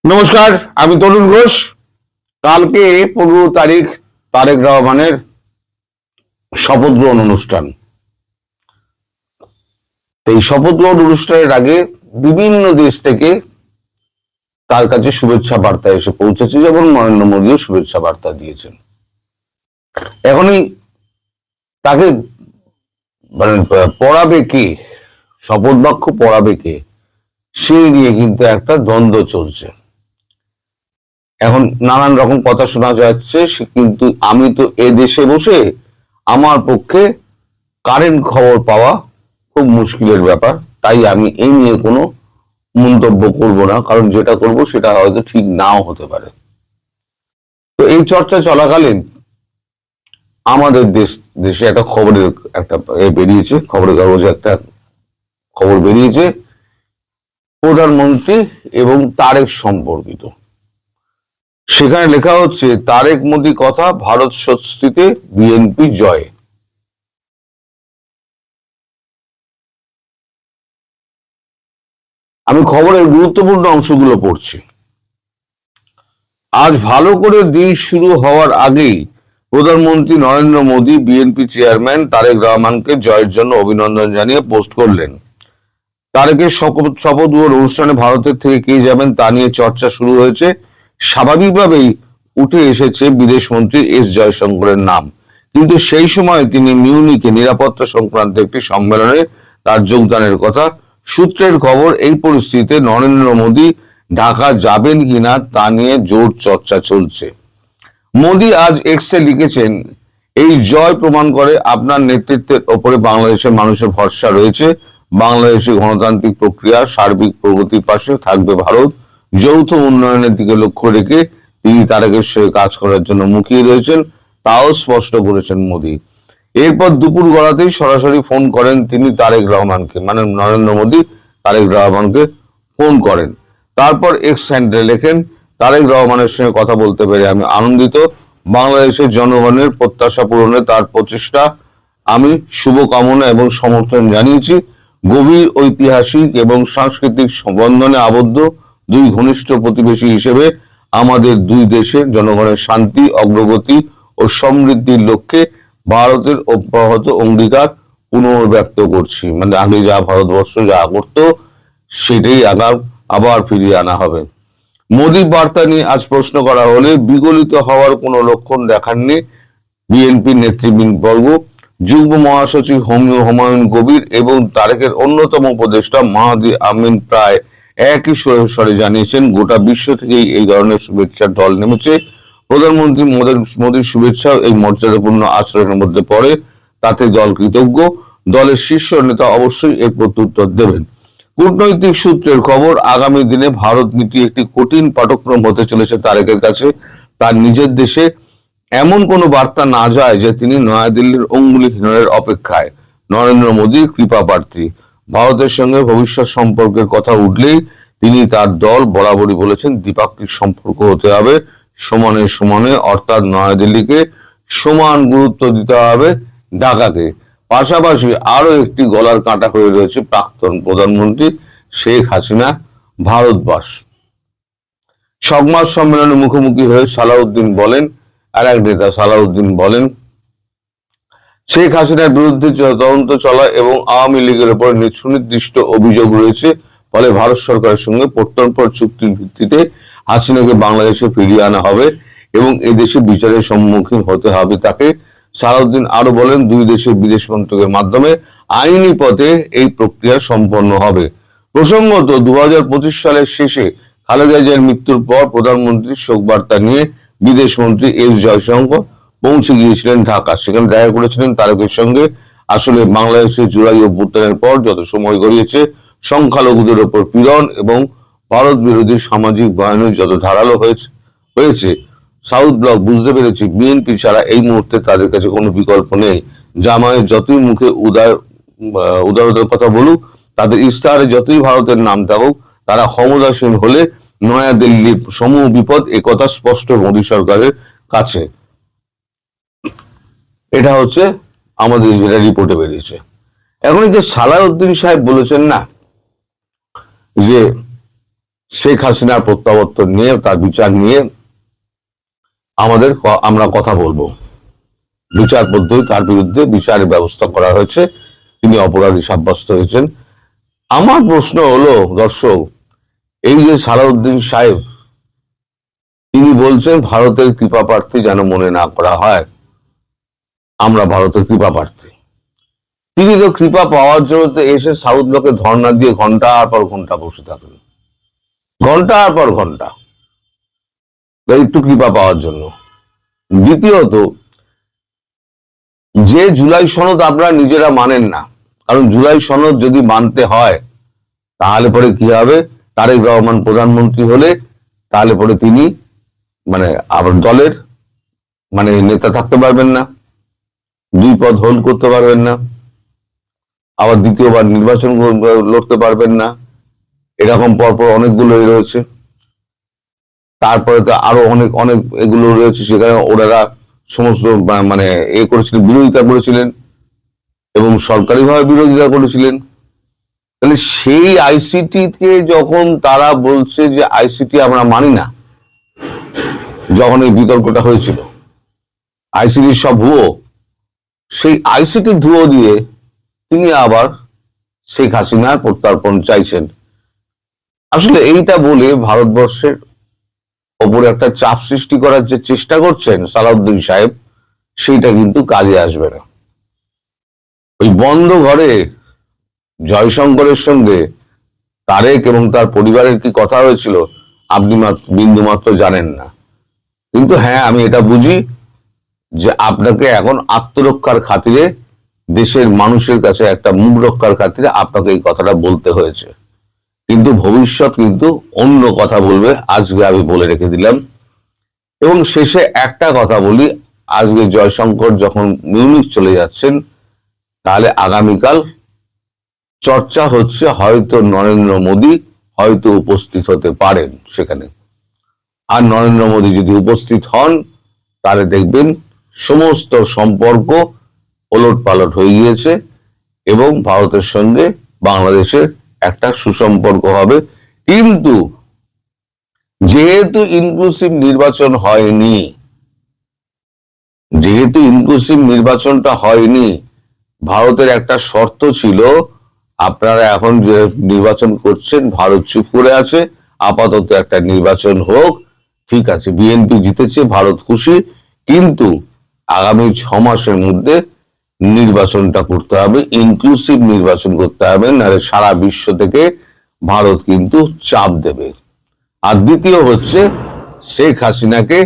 নমস্কার, আমি তরুণ ঘোষ। কালকে 15 তারিখ তারেক রহমানের শপথ গ্রহণ অনুষ্ঠান। এই শপথ গ্রহণ অনুষ্ঠানের আগে বিভিন্ন দেশ থেকে তার কাছে শুভেচ্ছা বার্তা এসে পৌঁছেছে, যেমন নরেন্দ্র মোদীও শুভেচ্ছা বার্তা দিয়েছেন। এখনই তাকে মানে পড়াবে কে, শপথ বাক্য পড়াবে কে, সেই নিয়ে কিন্তু একটা দ্বন্দ্ব চলছে। এখন নানান রকম কথা শোনা যাচ্ছে, কিন্তু আমি তো এ দেশে বসে আমার পক্ষে কারেন্ট খবর পাওয়া খুব মুশকিলের ব্যাপার, তাই আমি এই নিয়ে কোনো মন্তব্য করব না, কারণ যেটা করব সেটা হয়তো ঠিক নাও হতে পারে। তো এই চর্চা চলাকালীন আমাদের দেশে একটা খবরের একটা বেরিয়েছে, খবরের কাগজে একটা খবর বেরিয়েছে প্রধানমন্ত্রী এবং তারেক সম্পর্কিত। সেখানে লেখা হচ্ছে, তারেক মোদী কথা, ভারত স্বস্তিতে, বিএনপি জয়। আমি খবরের গুরুত্বপূর্ণ অংশগুলো পড়ছি। আজ ভালো করে দিন শুরু হওয়ার আগেই প্রধানমন্ত্রী নরেন্দ্র মোদী বিএনপি চেয়ারম্যান তারেক রহমানকে জয়ের জন্য অভিনন্দন জানিয়ে পোস্ট করলেন। তারেকের শপথ গ্রহণ অনুষ্ঠানে ভারতের থেকে কে যাবেন তা নিয়ে চর্চা শুরু হয়েছে। স্বাভাবিকভাবেই উঠে এসেছে বিদেশমন্ত্রী এস জয়শঙ্করের নাম, কিন্তু সেই সময় তিনি মিউনিকে নিরাপত্তা সংক্রান্ত একটি সম্মেলনে তার যোগদানের কথা। সূত্রের খবর, এই পরিস্থিতিতে নরেন্দ্র মোদী ঢাকা যাবেন কিনা তা নিয়ে জোর চর্চা চলছে। মোদী আজ এক্সে লিখেছেন, এই জয় প্রমাণ করে আপনার নেতৃত্বের ওপরে বাংলাদেশের মানুষের ভরসা রয়েছে। বাংলাদেশের গণতান্ত্রিক প্রক্রিয়ার সার্বিক প্রগতির পাশে থাকবে ভারত। যৌথ উন্নয়নের দিকে লক্ষ্য রেখে তিনি তারেকের সঙ্গে কাজ করার জন্য মুখিয়ে রয়েছেন, তাও স্পষ্ট করেছেন মোদী। এরপর দুপুর গড়াতেই সরাসরি ফোন করেন তিনি তারেক রহমানকে, মানে নরেন্দ্র মোদী তারেক রহমানকে ফোন করেন। তারপর এক্স হ্যান্ডেলে লেখেন, তারেক রহমানের সঙ্গে কথা বলতে পেরে আমি আনন্দিত। বাংলাদেশের জনগণের প্রত্যাশা পূরণে তার প্রচেষ্টা আমি শুভকামনা এবং সমর্থন জানিয়েছি। গভীর ঐতিহাসিক এবং সাংস্কৃতিক বন্ধনে আবদ্ধ দুই ঘনিষ্ঠ প্রতিবেশী হিসেবে আমাদের দুই দেশের জনগণের শান্তি, অগ্রগতি ও সমৃদ্ধির লক্ষ্যে ভারতের অব্যাহত অঙ্গীকার পুনর্ব্যক্ত করছি। মানে আগে যা ভারতবর্ষ যা করত সেটাই আবার ফিরিয়ে আনা হবে। মোদী বার্তা নিয়ে আজ প্রশ্ন করা হলে বিগলিত হওয়ার কোনো লক্ষণ দেখাননি বিএনপি নেতৃবৃন্দ। যুগ্ম মহাসচিব হুমায়ুন কবির এবং তারেকের অন্যতম উপদেষ্টা মাহাদি আমিন প্রায় একই স্বরে জানিয়েছেন, গোটা বিশ্ব থেকেই এই ধরনের শুভেচ্ছার ঢল নেমেছে। প্রধানমন্ত্রী মোদীর শুভেচ্ছা এই মর্যাদাপূর্ণ আচরণের মধ্যে পড়ে, তাতে দল কৃতজ্ঞ। দলের শীর্ষ নেতা অবশ্যই এর প্রত্যুত্তর দেবেন। কূটনৈতিক সূত্রের খবর, আগামী দিনে ভারত নীতি একটি কঠিন পাঠক্রম হতে চলেছে তারেকের কাছে। তার নিজের দেশে এমন কোনো বার্তা না যায় যে তিনি নয়াদিল্লির অঙ্গুলিহীনের অপেক্ষায়। নরেন্দ্র মোদীর কৃপা প্রার্থী। ভারতের সঙ্গে ভবিষ্যৎ সম্পর্কের কথা উঠলেই তিনি তার দল বরাবরই বলেছেন, দ্বিপাক্ষিক সম্পর্ক হতে হবে সমানে সমানে, অর্থাৎ নয়াদিল্লিকে সমান গুরুত্ব দিতে হবে ঢাকাকে। পাশাপাশি আরো একটি গলার কাঁটা হয়ে রয়েছে প্রাক্তন প্রধানমন্ত্রী শেখ হাসিনা ভারতবাস। সংবাদ সম্মেলনে মুখোমুখি হয়ে সালাউদ্দিন বলেন, আর এক নেতা সালাউদ্দিন বলেন, শেখ হাসিনার বিরুদ্ধে তদন্ত চলা এবং আওয়ামী লীগের উপর সুনির্দিষ্ট অভিযোগ রয়েছে, ফলে ভারত সরকারের সঙ্গে প্রত্যর্পণ চুক্তির ভিত্তিতে হাসিনাকে বাংলাদেশে ফিরিয়ে আনা হবে এবং এদেশে বিচারের সম্মুখীন হতে হবে তাকে। সালাউদ্দিন আরো বলেন, দুই দেশের বিদেশ মন্ত্রকের মাধ্যমে আইনি পথে এই প্রক্রিয়া সম্পন্ন হবে। প্রসঙ্গত 2025 সালের শেষে খালেদা জিয়ার মৃত্যুর পর প্রধানমন্ত্রীর শোক বার্তা নিয়ে বিদেশ মন্ত্রী এস জয়শঙ্কর পৌঁছে গিয়েছিলেন ঢাকা। সেখানে দেখা করেছিলেন তারেকের সঙ্গে। আসলে বাংলাদেশের জুলাই অভ্যুত্থানের পর যত সময় গড়িয়েছে, সংখ্যালঘুদের ওপর পীড়ন এবং ভারত বিরোধী সামাজিক বয়ানের যত ধারালো হয়েছে, সাউথ ব্লক বুঝতে পেরেছি বিএনপি ছাড়া এই মুহূর্তে তাদের কাছে কোনো বিকল্প নেই। জামায়াত যতই মুখে উদারতার কথা বলুক, তাদের ইস্তাহারে যতই ভারতের নাম থাকুক, তারা ক্ষমতাসীন হলে নয়াদিল্লির সমূহ বিপদ, একথা স্পষ্ট মোদী সরকারের কাছে। এটা হচ্ছে আমাদের যেটা রিপোর্টে বেরিয়েছে। এখন যে সালাউদ্দিন সাহেব বলেছেন না যে শেখ হাসিনার প্রত্যাবর্তন নিয়ে, তার বিচার নিয়ে আমরা কথা বলবো। বিচার পদ্ধতি, তার বিরুদ্ধে বিচারের ব্যবস্থা করা হয়েছে, তিনি অপরাধী সাব্যস্ত হয়েছেন। আমার প্রশ্ন হলো, দর্শক, এই যে সালাউদ্দিন সাহেব, তিনি বলছেন ভারতের কৃপা প্রার্থী যেন মনে না করা হয়, আমরা ভারতের কৃপা প্রার্থী। তিনি তো কৃপা পাওয়ার জন্য তো এসে সাউথ ব্লকে ধর্ণা দিয়ে ঘন্টার পর ঘন্টা বসে থাকেন, ঘন্টার পর ঘন্টা, একটু কৃপা পাওয়ার জন্য। দ্বিতীয়ত, যে জুলাই সনদ আপনারা নিজেরা মানেন না, কারণ জুলাই সনদ যদি মানতে হয় তাহলে পরে কি হবে, তারেক রহমান প্রধানমন্ত্রী হলে তাহলে পরে তিনি আবার দলের নেতা থাকতে পারবেন না, 2 পদ হোল্ড করতে পারবেন না, আবার দ্বিতীয়বার নির্বাচন লড়তে পারবেন না, এরকম পরপর অনেকগুলোই রয়েছে। তারপরে তো আরো অনেক অনেক এগুলো রয়েছে, সেখানে ওনারা সমস্ত করেছিলেন, বিরোধিতা করেছিলেন এবং সরকারিভাবে বিরোধিতা করেছিলেন। তাহলে সেই আইসিটি কে যখন তারা বলছে যে আইসিটি আমরা মানি না, যখন এই বিতর্কটা হয়েছিল আইসিটি সব ভুয়ো, সেই আইসিটি ধুয়ো দিয়ে তিনি আবার শেখ হাসিনার প্রত্যর্পণ চাইছেন। আসলে এইটা বলে ভারতবর্ষের ওপরে একটা চাপ সৃষ্টি করার যে চেষ্টা করছেন সালাউদ্দিন সাহেব, সেইটা কিন্তু কাজে আসবে না। ওই বন্ধ ঘরে জয়শঙ্করের সঙ্গে তারেক এবং তার পরিবারের কি কথা হয়েছিল আপনি বিন্দু মাত্র জানেন না। কিন্তু হ্যাঁ, আমি এটা বুঝি যে আপনাকে এখন আত্মরক্ষার খাতিরে, দেশের মানুষের কাছে একটা মুখ রক্ষার খাতিরে আপনাকে এই কথাটা বলতে হয়েছে, কিন্তু ভবিষ্যৎ কিন্তু অন্য কথা বলবে, আজকে আমি বলে রেখে দিলাম। এবং শেষে একটা কথা বলি, আজকে জয়শঙ্কর যখন মিউনিখ চলে যাচ্ছেন, তাহলে আগামীকাল চর্চা হচ্ছে হয়তো নরেন্দ্র মোদী হয়তো উপস্থিত হতে পারেন সেখানে। আর নরেন্দ্র মোদী যদি উপস্থিত হন তাহলে দেখবেন সমস্ত সম্পর্ক ওলট পালট হয়ে গিয়েছে এবং ভারতের সঙ্গে বাংলাদেশের একটা সুসম্পর্ক হবে। কিন্তু যেহেতু ইনক্লুসিভ নির্বাচন হয়নি, নির্বাচনটা হয়নি, ভারতের একটা শর্ত ছিল, আপনারা এখন যে নির্বাচন করছেন, ভারত চুপ করে আছে, আপাতত একটা নির্বাচন হোক, ঠিক আছে, বিএনপি জিতেছে, ভারত খুশি, কিন্তু আগামী 6 মাসের মধ্যে নির্বাচনটা করতে হবে, ইনক্লুসিভ নির্বাচন করতে হবে, নাহলে সারা বিশ্ব থেকে ভারত কিন্তু চাপ দেবে। আর দ্বিতীয় হচ্ছে, শেখ হাসিনাকে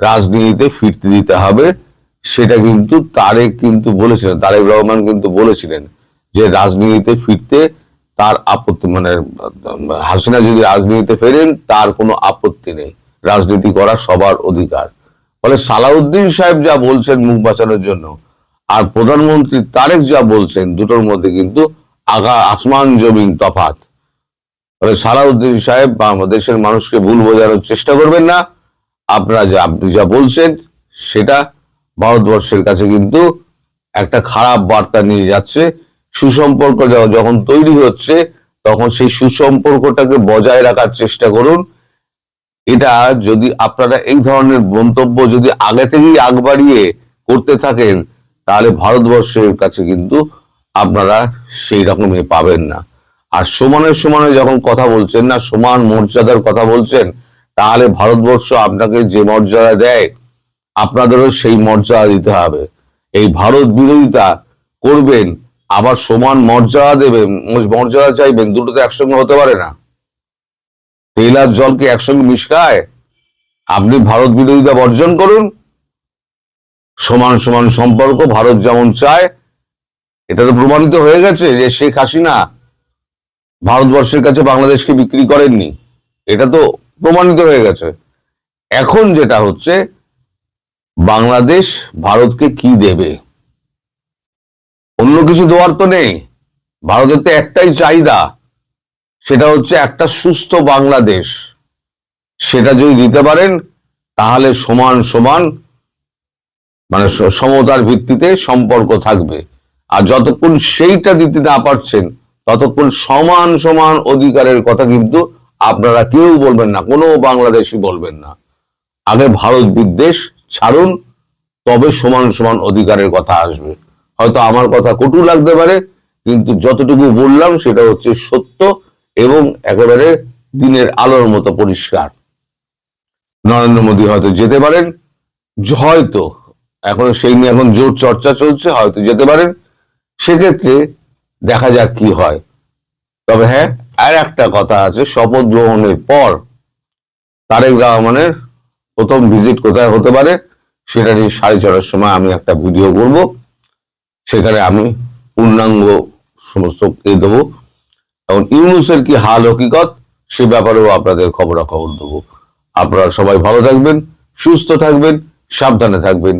রাজনীতিতে ফিরতে দিতে হবে। সেটা কিন্তু তারেক রহমান কিন্তু বলেছিলেন যে রাজনীতিতে ফিরতে তার আপত্তি, হাসিনা যদি রাজনীতিতে ফেরেন তার কোনো আপত্তি নেই, রাজনীতি করা সবার অধিকার। ফলে সালাউদ্দিন সাহেব যা বলছেন মুখ বাঁচানোর জন্য, আর প্রধানমন্ত্রী তারেক যা বলছেন, দুটোর মধ্যে কিন্তু আসমান জমিন তফাৎ। ফলে সালাউদ্দিন সাহেব দেশের মানুষকে ভুল বোঝানোর চেষ্টা করবেন না। আপনি যা বলছেন সেটা ভারতবর্ষের কাছে কিন্তু একটা খারাপ বার্তা নিয়ে যাচ্ছে। সুসম্পর্ক যখন তৈরি হচ্ছে তখন সেই সুসম্পর্কটাকে বজায় রাখার চেষ্টা করুন। এটা যদি আপনারা এই ধরনের মন্তব্য যদি আগে থেকেই আগ বাড়িয়ে করতে থাকেন, তাহলে ভারতবর্ষের কাছে কিন্তু আপনারা সেই রকমই পাবেন না। আর সমানে সমানে যখন কথা বলছেন না, সমান মর্যাদার কথা বলছেন, তাহলে ভারতবর্ষ আপনাকে যে মর্যাদা দেয় আপনাদেরও সেই মর্যাদা দিতে হবে। এই ভারত বিরোধিতা করবেন আবার সমান মর্যাদা দেবেন, মর্যাদা চাইবেন, দুটো তো একসঙ্গে হতে পারে না। তেল আর জলকে একসঙ্গে মিশকায়? আপনি ভারত বিরোধিতা বর্জন করুন, সমান সমান সম্পর্ক ভারত যেমন চায়। এটা তো প্রমাণিত হয়ে গেছে যে শেখ হাসিনা ভারতবর্ষের কাছে বাংলাদেশকে বিক্রি করেননি, এটা তো প্রমাণিত হয়ে গেছে। এখন যেটা হচ্ছে, বাংলাদেশ ভারতকে কি দেবে? অন্য কিছু দেওয়ার তো নেই। ভারতের তো একটাই চাহিদা, সেটা হচ্ছে একটা সুস্থ বাংলাদেশ। সেটা যদি দিতে পারেন তাহলে সমান সমান সমতার ভিত্তিতে সম্পর্ক থাকবে। আর যতক্ষণ সেইটা দিতে না পারছেন ততক্ষণ সমান সমান অধিকারের কথা কিন্তু আপনারা কেউ বলবেন না, কোনো বাংলাদেশি বলবেন না। আগে ভারত বিদ্বেষ ছাড়ুন, তবে সমান সমান অধিকারের কথা আসবে। হয়তো আমার কথা কটু লাগতে পারে, কিন্তু যতটুকু বললাম সেটা হচ্ছে সত্য এবং একেবারে দিনের আলোর মতো পরিষ্কার। নরেন্দ্র মোদী হয়তো যেতে পারেন, হয়তো এখন সেই নিয়ে এখন জোর চর্চা চলছে, হয়তো যেতে পারেন। সেক্ষেত্রে দেখা যাক কি হয়। তবে হ্যাঁ, আর একটা কথা আছে, শপথ গ্রহণের পর তারেক রহমানের প্রথম ভিজিট কোথায় হতে পারে সেটা নিয়ে 4:30 সময় আমি একটা ভিডিও করব। সেখানে আমি পূর্ণাঙ্গ সমস্ত দেবো এবং ইউনূসের কি হাল হকিকত সে ব্যাপারেও আপনাদের খবরাখবর দেবো। আপনারা সবাই ভালো থাকবেন, সুস্থ থাকবেন, সাবধানে থাকবেন।